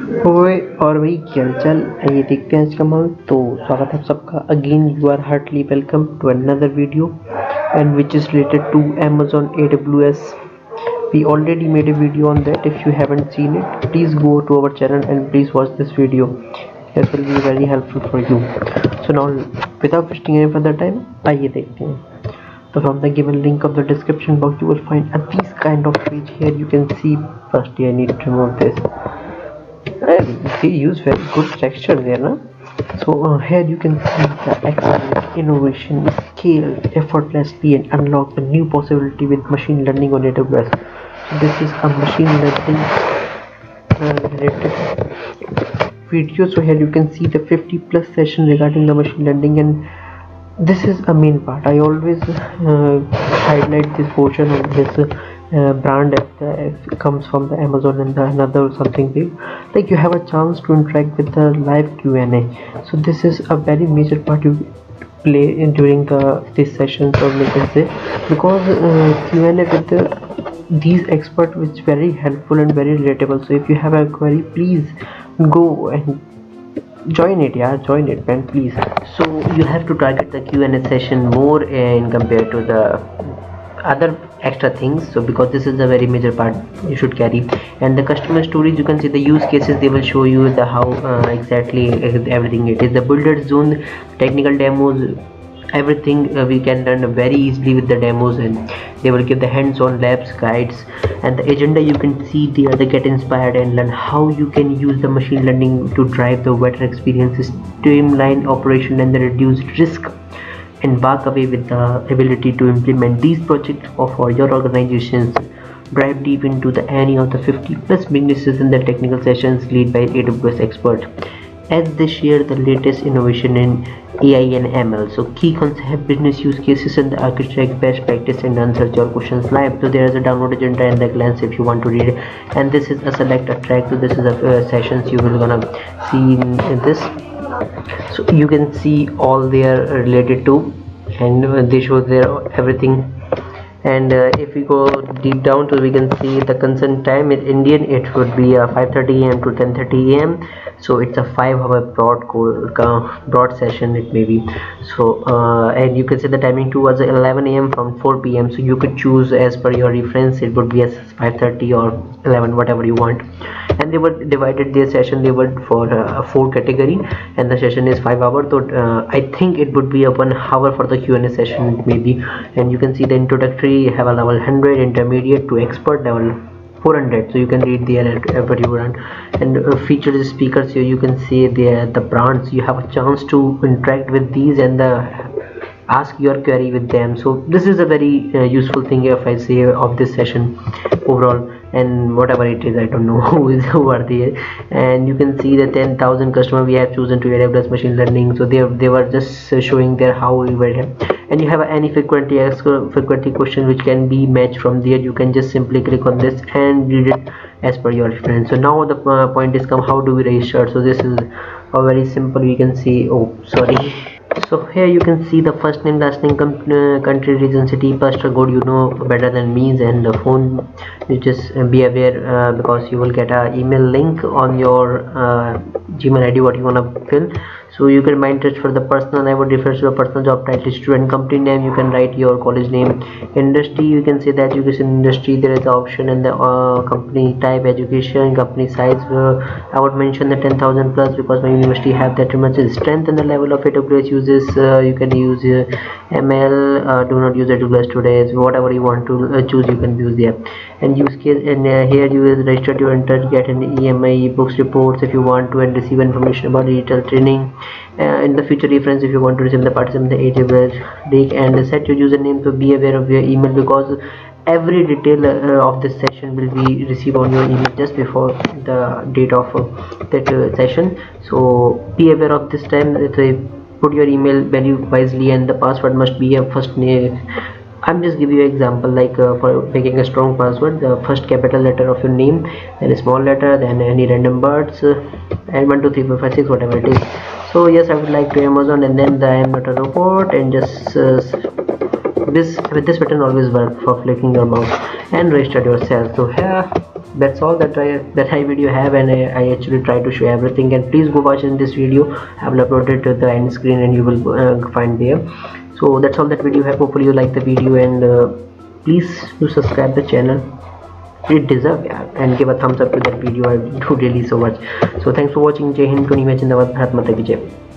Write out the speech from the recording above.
ओए और भाई क्या हालचाल। ये देखते हैं आज का माल। तो स्वागत है आप सबका। Again you are heartily welcome to another video and which is related to Amazon AWS. We already made a video on that. If you haven't seen it, please go to our channel and please watch this video. It will be very helpful for you. So now without wasting any further time, आइए देखते हैं। So from the given link of the description box you will find this kind of page. Here you can see, firstly I need to remove this. They use very good texture there, na? So here you can see the excellent innovation scale effortlessly and unlock the new possibility with machine learning on AWS. So this is a machine learning related video. So here you can see the 50 plus session regarding the machine learning, and this is a main part. I always highlight this portion of this brand if it comes from the Amazon and the another something big, like you have a chance to interact with the live Q&A. So this is a very major part you play in during these sessions, or we can say, because Q&A with these experts is very helpful and very relatable. So if you have a query, please go and join it. Yeah, join it, man, please. So you have to target the Q&A session more and compared to the other extra things. So because this is a very major part you should carry, and the customer stories, you can see the use cases. They will show you the how exactly everything it is, the builder zone, technical demos, everything we can learn very easily with the demos, and they will give the hands-on labs guides. And the agenda, you can see there, they get inspired and learn how you can use the machine learning to drive the better experiences, streamline operation and the reduced risk, and walk away with the ability to implement these projects for your organizations. Dive deep into any of the 50 plus businesses in the technical sessions led by AWS experts as they share the latest innovation in AI and ML. So key concept, business use cases, and the architect best practice, and answer your questions live. So there is a download agenda and the glance if you want to read it. And this is a select a track. So this is a sessions you will gonna see in this. So you can see all they are related to, and they show their everything. And if we go deep down to, we can see the consent time in Indian, it would be 5:30 a.m. to 10:30 a.m. So it's a 5-hour broad session it may be. So and you can see the timing too was 11 a.m. from 4 p.m. so you could choose as per your reference. It would be as 5:30 or 11, whatever you want. And they were divided their session, they were for 4 category, and the session is 5 hours. So I think it would be a 1 hour for the Q&A session maybe. And you can see the introductory have a level 100, intermediate to expert level 400. So you can read there at what you want. And featured speakers here, you can see the brands, you have a chance to interact with these and ask your query with them. So this is a very useful thing if I say of this session overall. And whatever it is, I don't know who are they. And you can see the 10,000 customer we have chosen to AWS machine learning. So they were just showing there how we were here. And you have any frequently question which can be matched from there. You can just simply click on this and read it as per your reference. So now the point is come, how do we register? So this is a very simple, we can see, oh sorry. So here you can see the first name, last name, country, region, city, postal code, you know better than me, and the phone. You just be aware because you will get a email link on your Gmail ID what you wanna fill. So you can mind touch for the personal. I would refer to the personal job title, student, company name. You can write your college name, industry. You can say the education industry. There is the option, and the company type, education, company size. I would mention the 10,000 plus because my university have that much strength, and the level of AWS uses. You can use ML. Do not use AWS today. So whatever you want to choose, you can use there. And use case, and here you will register your enter, get an EMI books reports if you want to, and receive information about digital training. In the future reference if you want to receive the participant the AWS link, and set your username. To be aware of your email because every detail of this session will be received on your email just before the date of that session. So be aware of this time that put your email very wisely, and the password must be a first name. I'm just give you an example, like for making a strong password, the first capital letter of your name, then a small letter, then any random words, and 1 2 3 4 5 6 whatever it is. So yes, I would like to Amazon, and then the I am not a robot, and just this with this button always work for flicking your mouse and register yourself. So here that's all that I video have, and I actually try to show everything. And please go watch in this video. I will upload it to the end screen and you will find there. So that's all that video have. Hopefully you like the video, and please do subscribe the channel. It deserve, yeah, and give a thumbs up to that video. I do really so much. So thanks for watching. Jai Hind, Tony Zindabad, Bharat Mata ki Jai.